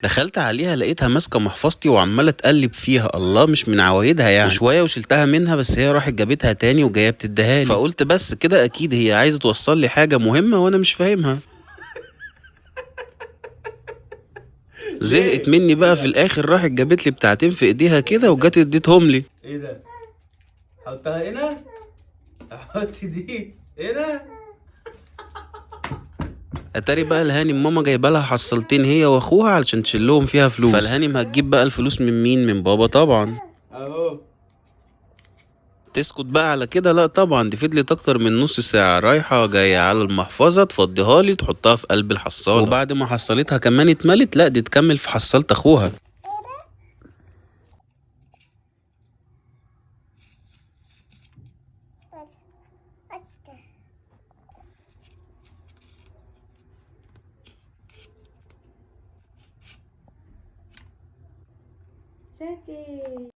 دخلت عليها لقيتها ماسكة محفظتي وعمالة تقلب فيها، الله مش من عوايدها يعني. وشوية وشلتها منها، بس هي راحت جابتها تاني وجاية بتديها لي. فقلت بس كده أكيد هي عايزة توصل لي حاجة مهمة وأنا مش فاهمها. زهقت مني بقى في الآخر، راحت جابت لي بتاعتين في إيديها كده وجت اديتهم لي. ايه ده؟ حطها هنا. احط دي هنا. اتاري بقى الهانم ماما جايبه لها حصلتين هي واخوها علشان تشيلهم فيها فلوس. فالهانم هتجيب بقى الفلوس من مين؟ من بابا طبعا. اهو. تسكت بقى على كده؟ لا طبعا، دي فضلت اكتر من نص ساعة رايحة جاية على المحفظة تفضيها لي تحطها في قلب الحصالة، وبعد ما حصلتها كمان اتملت لا دي تكمل في حصالة اخوها. ساكت.